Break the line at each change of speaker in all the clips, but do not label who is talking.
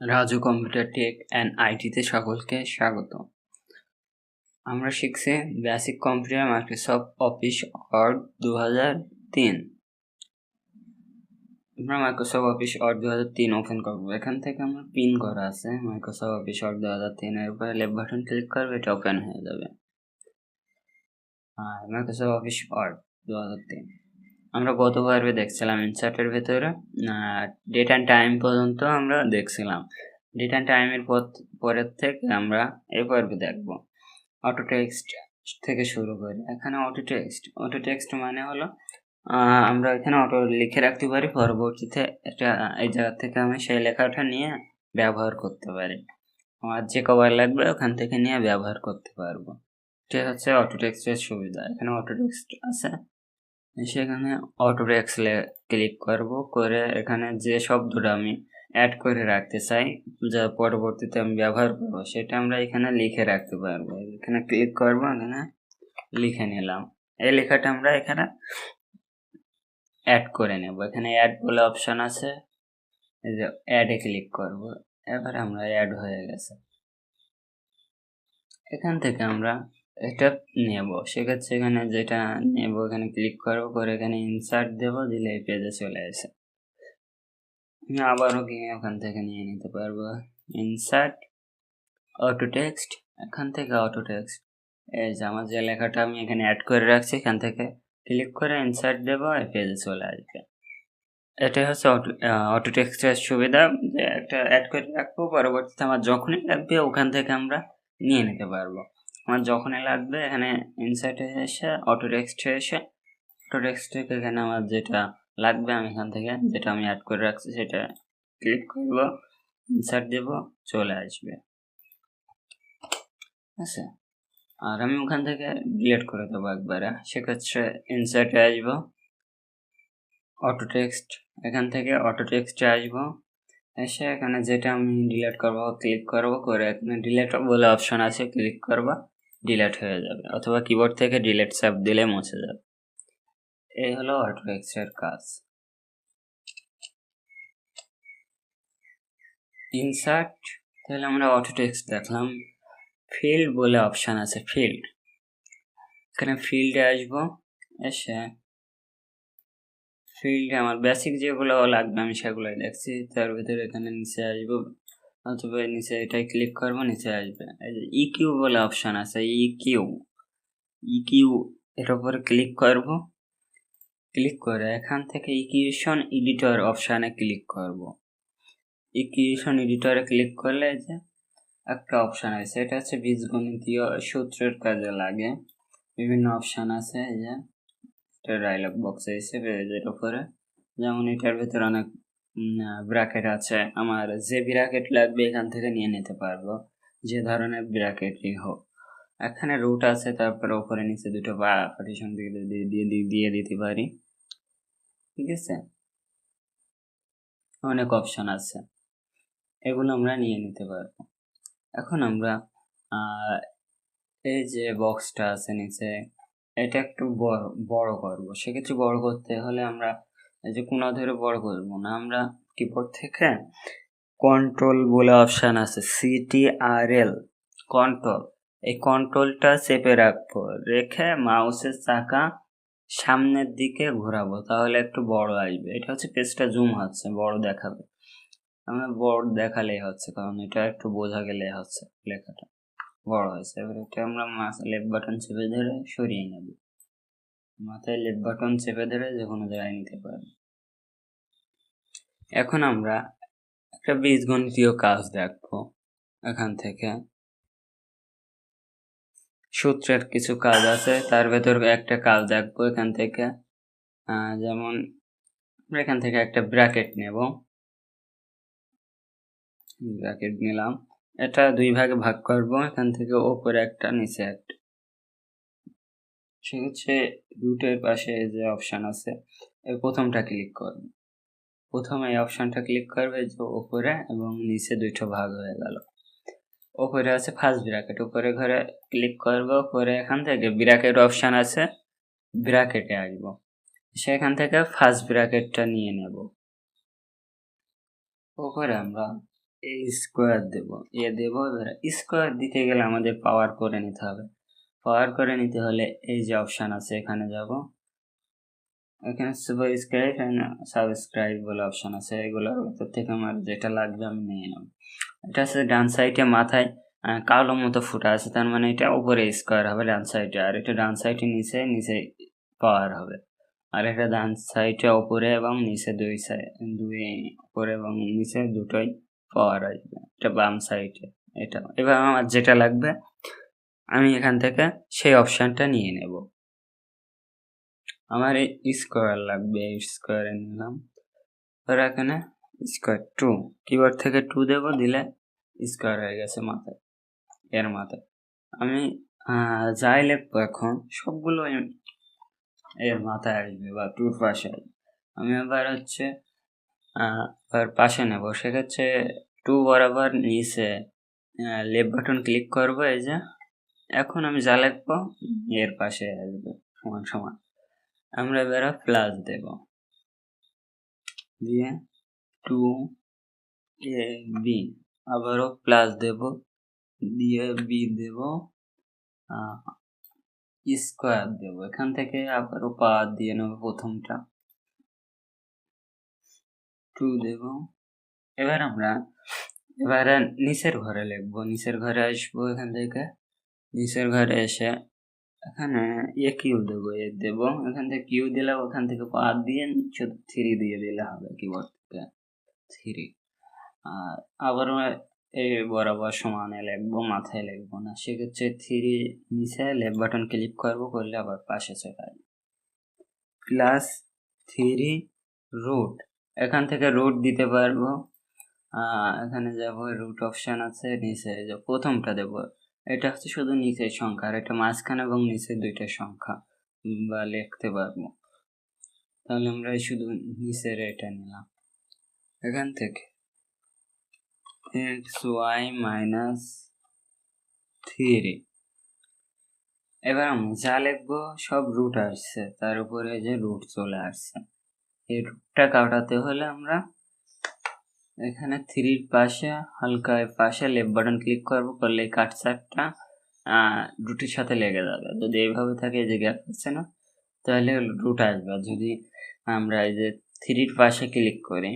Raju computer tech and আইটিতে সকলকে স্বাগত। আমরা শিখছি basic computer Microsoft office word 2003। আমরা মাইক্রোসফট অফিস ওয়ার্ড 2003 ওপেন করবো। এখান থেকে আমরা পিন করা আছে মাইক্রোসফট অফিস ওয়ার্ড 2003 এর উপরে লেফট বাটন ক্লিক করবে, এটা ওপেন হয়ে যাবে। আর মাইক্রোসফট অফিস ওয়ার্ড 2003 আমরা গত পর্বে দেখছিলাম ইনসার্টের ভেতরে ডেট অ্যান্ড টাইম পর্যন্ত আমরা দেখছিলাম। ডেট অ্যান্ড টাইমের পরের থেকে আমরা এই পর্বে দেখব অটো টেক্সট থেকে শুরু করি। এখানে অটো টেক্সট মানে হলো আমরা এখানে অটো লিখে রাখতে পারি, পরবর্তীতে এটা এই জায়গা থেকে আমি সেই লেখাটা নিয়ে ব্যবহার করতে পারি। আমার যে কভার লাগবে ওখান থেকে নিয়ে ব্যবহার করতে পারবো। এটা হচ্ছে অটো টেক্সটের সুবিধা। এখানে অটো টেক্সট আছে, সেখানে অটো টেক্সটে ক্লিক করব, করে এখানে যে শব্দটা আমি অ্যাড করে রাখতে চাই, যা পরবর্তীতে আমি ব্যবহার করব, সেটা আমরা এখানে লিখে রাখতে পারবো। এখানে ক্লিক করব, এখানে লিখে নিলাম। এই লেখাটা আমরা এখানে অ্যাড করে নেব। এখানে অ্যাড বলে অপশন আছে, এই যে অ্যাডে ক্লিক করব। এবারে আমরা অ্যাড হয়ে গেছে। এখান থেকে আমরা এটা নেব, সেক্ষেত্রে এখানে যেটা নেব এখানে ক্লিক করব, করে এখানে ইনসার্ট দেব, দিলে এই পেজে চলে আসে। আবারও গিয়ে ওখান থেকে নিয়ে নিতে পারবো ইনসার্ট অটো টেক্সট। এখান থেকে অটো টেক্সট, এই যে আমার যে লেখাটা আমি এখানে অ্যাড করে রাখছি, এখান থেকে ক্লিক করে ইনসার্ট দেবো, এই পেজে চলে আসবে। এটাই হচ্ছে অটো টেক্সটের সুবিধা, যে একটা অ্যাড করে রাখবো, পরবর্তীতে আমার যখনই লাগবে ওখান থেকে আমরা নিয়ে নিতে পারবো। আমার যখনই লাগবে এখানে ইনসার্টে এসে অটো টেক্সটে এসে অটো টেক্সট থেকে এখানে আমার যেটা লাগবে আমি এখান থেকে যেটা আমি অ্যাড করে রাখছি সেটা ক্লিক করব, ইনসার্ট দেব, চলে আসবে। আচ্ছা, আর আমি ওখান থেকে ডিলিট করে দেবো একবারে। সেক্ষেত্রে ইনসার্টে আসবো, অটো টেক্সট, এখান থেকে অটো টেক্সটে আসবো, এসে এখানে যেটা আমি ডিলিট করবো ক্লিক করব, করে এখানে ডিলিট বলে অপশন আছে, ক্লিক করবা, ডিলিট হয়ে যাবে, অথবা কিবোর্ড থেকে ডিলিট চাপ দিলে মুছে যাবে। এই হলো অটো টেক্সটের কাজ। ইনসার্ট, তাহলে আমরা অটো টেক্সট দেখলাম। ফিল্ড বলে অপশন আছে, ফিল্ড, এখানে ফিল্ডে আসবো, এসে ফিল্ডে আমার বেসিক যেগুলো লাগবে আমি সেগুলোই দেখছি। তার ভিতরে এখানে নিচে আসবো, অথবা নিচে এটাই ক্লিক করবো, নিচে আসবে। এই যে ইকিউ বলে অপশন আছে, ইকিউ এর উপরে ক্লিক করব, ক্লিক করে এখান থেকে ইকুয়েশন এডিটর অপশানে ক্লিক করব। ইকুয়েশন এডিটরে ক্লিক করলে যে একটা অপশান আছে, এটা হচ্ছে বীজগণিতীয় সূত্রের কাজে লাগে। বিভিন্ন অপশান আছে, এই যে এটা ডায়লগ বক্স এসে পেজের উপরে, যেমন এটার ভিতরে অনেক ব্র্যাকেট আছে। আমার যে ব্র্যাকেট লাগবে এখান থেকে নিয়ে নিতে পারবো, যে ধরনের ব্র্যাকেটই হোক। এখানে রুট আছে, তারপরে উপরে নিচে দুটো বা পার্টিশন দিয়ে দিতে পারি। ঠিক আছে, অনেক অপশন আছে, এগুলো আমরা নিয়ে নিতে পারবো। এখন আমরা এই যে বক্সটা আছে নিচে, এটা একটু বড় করব। সেক্ষেত্রে বড় করতে হলে আমরা এই যে কোনা ধরে বড় করবো না, আমরা কিবোর্ড থেকে কন্ট্রোল বলে অপশান আছে, CTRL কন্ট্রোল, এই কন্ট্রোলটা চেপে রাখবো, রেখে মাউসের চাকা সামনের দিকে ঘোরাবো, তাহলে একটু বড় আসবে। এটা হচ্ছে পেজটা জুম হচ্ছে, বড় দেখাবে। আমরা বড় দেখালেই হচ্ছে, কারণ এটা একটু বোঝা গেলে হচ্ছে লেখাটা বড় হয়েছে। এবার এটা আমরা লেফট বাটন চেপে ধরে সরিয়ে নেব, মাথায় লেফট বাটন চেপে ধরে যে কোনো জায়গায় নিতে পারি। এখন আমরা একটা বীজগণিতীয় কাজ দেখবো। এখান থেকে সূত্রের কিছু কাজ আছে, তার ভেতর একটা কাজ দেখবো। এখান থেকে যেমন এখান থেকে একটা ব্র্যাকেট নেব, ব্র্যাকেট নিলাম, এটা দুই ভাগে ভাগ করব, এখান থেকে ওপরে একটা নিচে একটা। সেক্ষেত্রে রুটের পাশে যে অপশান আছে এই প্রথমটা ক্লিক করব, প্রথমে এই অপশানটা ক্লিক করবে, যে ওপরে এবং নিচে দুটো ভাগ হয়ে গেল। ওপরে আছে ফার্স্ট ব্র্যাকেট, উপরে ঘরে ক্লিক করব, করে এখান থেকে ব্র্যাকেট অপশান আছে, ব্র্যাকেটে আসবো, সেখান থেকে ফার্স্ট ব্র্যাকেটটা নিয়ে নেব। ওপরে আমরা এ স্কোয়ার দেব, দেব। এবার স্কোয়ার দিতে গেলে আমাদের পাওয়ার করে নিতে হবে। পাওয়ার করে নিতে হলে এই যে অপশান আছে এখানে যাব, এখানে সাবস্ক্রাইব অ্যান্ড সাবস্ক্রাইব বলে অপশান আছে, এগুলোর ভেতর থেকে আমার যেটা লাগবে আমি নিয়ে নেব। এটা হচ্ছে ডান সাইডে মাথায় কালো মতো ফুটা আছে, তার মানে এটা উপরে স্কোয়ার হবে ডান সাইডে, আর এটা ডান সাইডে নিচে নিচে পাওয়ার হবে। আর এটা ডান সাইডে উপরে এবং নিচে দুই উপরে এবং নিচে দুটোই পাওয়ার আসবে। এটা বাম সাইডে। এটা এবার আমার যেটা লাগবে আমি এখান থেকে সেই অপশানটা নিয়ে নেব। আমার এই স্কোয়ার লাগবে, এই স্কোয়ারে নিলাম। এবার এখানে স্কোয়ার 2 কিবোর্ড থেকে 2 দেব, দিলে স্কোয়ার হয়ে গেছে মাথায়, এর মাথায়। আমি যাই লিখবো এখন সবগুলো এর মাথায় আসবে বা 2 পাশে আসবে। আমি আবার হচ্ছে পাশে নেব, সেক্ষেত্রে 2 বরাবর নিচে লেফট বাটন ক্লিক করব। এই যে এখন আমি যা লিখবো এর পাশে আসবে সমান সমান। আমরা এবার প্লাস দেব, দিয়ে 2ab আবারও প্লাস দেব, দিয়ে বি দেব, স্কোয়ার দেব। এখান থেকে আবারও পাওয়ার দিয়ে নেব প্রথমটা, 2 দেব। এবারে নিচের ঘরে লিখবো, নিচের ঘরে আসবো, এখান থেকে নিচের ঘরে এসে এখানে কিউ দেবো, দেব। এখান থেকে কিউ দিলে ওখান থেকে পাওয়ার দিয়ে শুধু 3 দিয়ে দিলে হবে কিবোর্ড থেকে 3। আর আবার এই বরাবর সমানে লিখবো, মাথায় লিখবো না, সেক্ষেত্রে 3 নিচে লেফট বাটন ক্লিক করবো, করলে আবার পাশে চলে আসবে। +3 রুট, এখান থেকে রুট দিতে পারবো। এখানে যাব, রুট অপশান আছে নিচে, যে প্রথমটা দেব। এটা হচ্ছে শুধু নিচের সংখ্যা, আর এটা মাঝখানে এবং নিচে দুইটা সংখ্যা বা লিখতে পারবো। তাহলে আমরা শুধু নিচের এটা নিলাম। এখান থেকে xy -3। এবার আমি যা লিখবো সব রুট আসছে, তার উপরে যে রুট চলে আসছে। এই রুটটা কাটাতে হলে আমরা এখানে 3 পাশে হালকা পাশে লেফট বাটন ক্লিক করব, করলে এই কাটসারটা রুটের সাথে লেগে যাবে। যদি এইভাবে থাকে, এই যে গ্যাপ হচ্ছে না, তাহলে রুট আসবে। আর যদি আমরা এই যে 3 পাশে ক্লিক করি,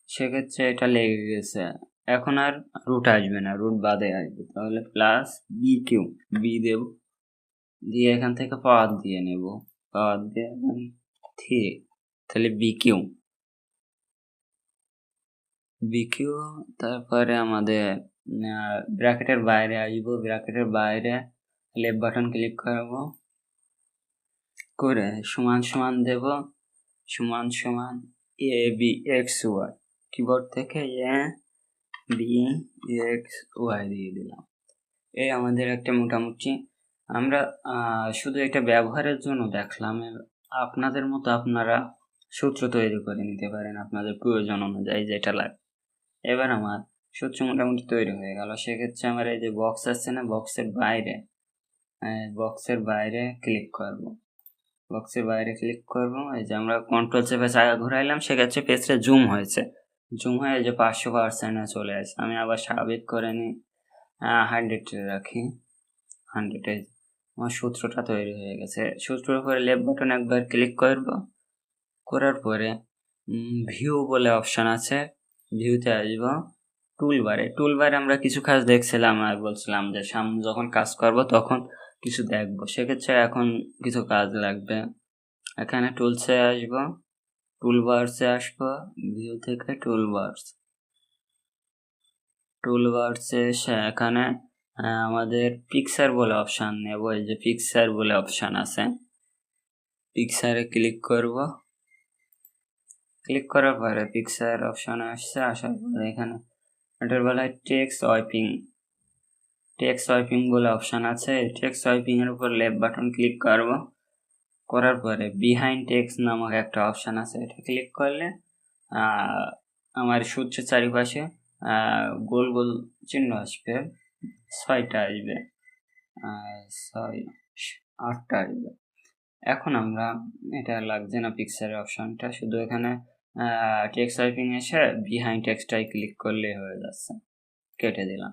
সেক্ষেত্রে এটা লেগে গেছে, এখন আর রুট আসবে না, রুট বাদে আসবে। তাহলে +bq, বি দেব, দিয়ে এখান থেকে পাওয়ার দিয়ে নেব, পাওয়ার দিয়ে 3, তাহলে বিকিউ। তারপরে আমাদের ব্র্যাকেটের বাইরে আসবো, ব্র্যাকেটের বাইরে লেফট বাটন ক্লিক করব, করে সমান সমান দেব, সমান সমান abxy, কিবোর্ড থেকে abxy দিয়ে দিলাম। এই আমাদের একটা মোটামুটি, আমরা শুধু এটা ব্যবহারের জন্য দেখলাম। আপনাদের মতো আপনারা সূত্র তৈরি করে নিতে পারেন আপনাদের প্রয়োজন অনুযায়ী যেটা লাগে। এবার আমার সূত্র মোটামুটি তৈরি হয়ে গেল। সেক্ষেত্রে আমার এই যে বক্স আছে না, বক্সের বাইরে ক্লিক করব, বক্সের বাইরে ক্লিক করব। এই যে আমরা কন্ট্রোল চেপে জায়গা ঘুরাইলাম, সেক্ষেত্রে পেজটা জুম হয়েছে, জুম হয়ে যে 500% চলে আসে। আমি আবার স্বাভাবিক করে নিই, 100 রাখি, 100। আমার সূত্রটা তৈরি হয়ে গেছে। সূত্রের উপরে লেফট বাটন একবার ক্লিক করব, করার পরে ভিউ বলে অপশান আছে, ভিউতে আসব। টুলবারে আমরা কিছু কাজ দেখছিলাম আর বলছিলাম যে সামনে যখন কাজ করব তখন কিছু দেখবো, সেক্ষেত্রে এখন কিছু কাজ লাগবে। এখানে টুলসে আসব, টুলবার্সে আসবো, ভিউ থেকে টুলবার্সে এসে এখানে আমাদের পিকচার বলে অপশান নেব। এই যে পিকচার বলে অপশান আছে, পিকচারে ক্লিক করব। ক্লিক করার পরে পিকচার অপশান আসছে, আসার পরে এখানে এটার বলা হয় টেক্সট ওয়াইপিং বলে অপশান আছে। এই টেক্সট ওয়াইপিং এর উপর লেফট বাটন ক্লিক করব, করার পরে বিহাইন্ড টেক্সট নামক একটা অপশান আছে, এটা ক্লিক করলে আমার সূত্রের চারিপাশে গোল গোল চিহ্ন আসবে, 6টা আসবে, 8টা আসবে। এখন আমরা এটা লাগছে না পিকচারের অপশানটা, শুধু এখানে টেক্সট টাইপিং এসে বিহাইন্ড টেক্সটাই ক্লিক করলেই হয়ে যাচ্ছে। কেটে দিলাম।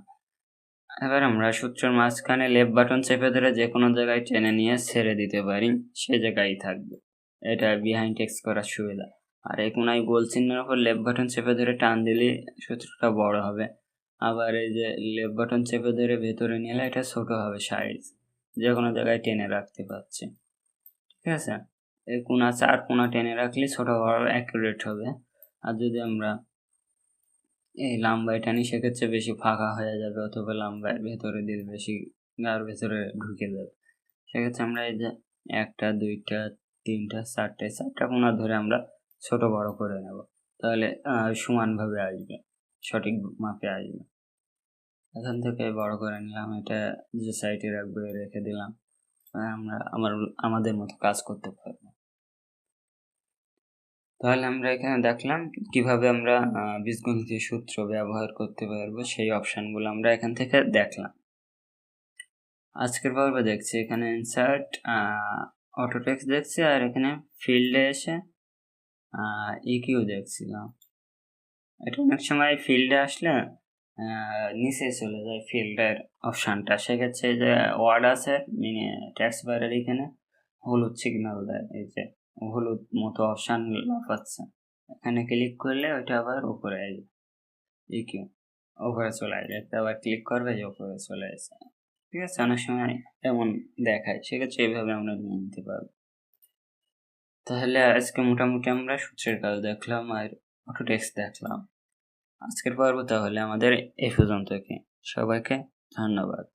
এবার আমরা সূত্রের মাঝখানে লেফট বাটন চেপে ধরে যে কোনো জায়গায় টেনে নিয়ে ছেড়ে দিতে পারি, সে জায়গায় থাকবে। এটা বিহাইন্ড টেক্সট করার সুবিধা। আর এই কোনায় গোল চিহ্নের উপর লেফট বাটন চেপে ধরে টান দিলে সূত্রটা বড় হবে। আবার এই যে লেফট বাটন চেপে ধরে ভেতরে নিলে এটা ছোট হবে সাইজ, যে কোনো জায়গায় টেনে রাখতে পারছি। ঠিক আছে, এই কোনা 4 কোনা টেনে রাখলে ছোট বড় অ্যাকুরেট হবে। আর যদি আমরা এই লাম্বায় টানি সেক্ষেত্রে বেশি ফাঁকা হয়ে যাবে, অথবা লাম্বায় ভেতরে দিলে বেশি গার ভেতরে ঢুকে যাবে। সেক্ষেত্রে আমরা এই যে 1টা 2টা 3টা 4টা কোনা ধরে আমরা ছোট বড় করে নেব, তাহলে সমানভাবে আসবে, সঠিক মাপে আসবে। এখান থেকে বড় করে নিলাম, এটা যে সাইডে রাখবো রেখে দিলাম। আমরা আমাদের মতো কাজ করতে পারবো। তাহলে আমরা এখানে দেখলাম কিভাবে আমরা বীজগণিতীয় সূত্র ব্যবহার করতে পারবো, সেই অপশানগুলো আমরা এখান থেকে দেখলাম। আজকের পর্বে দেখছি এখানে ইনসার্ট অটো টেক্সট দেখছি, আর এখানে ফিল্ডে এসে ইকিউ দেখছিলাম। এটা অনেক সময় ফিল্ডে আসলে নিচে চলে যায় ফিল্ডের অপশানটা, সেক্ষেত্রে যে ওয়ার্ড আছে টেক্সট বারের এখানে হলুদ সিগন্যাল দেয়, এই যে হলুদ মতো অপশান লাফাচ্ছে। এখানে ক্লিক করলে ওইটা আবার উপরে আসবে, ইকিউ উপরে চলে আসবে। আবার ক্লিক করবে যে উপরে চলে আসে। ঠিক আছে, অনেক সময় এমন দেখায়, সেক্ষেত্রে এইভাবে আমরা নিয়ে নিতে পারবো। তাহলে আজকে মোটামুটি আমরা সূত্রের কাজ দেখলাম আর অটো টেক্সট দেখলাম। আজকের পর্ব তাহলে আমাদের এই পর্যন্তই। সবাইকে ধন্যবাদ।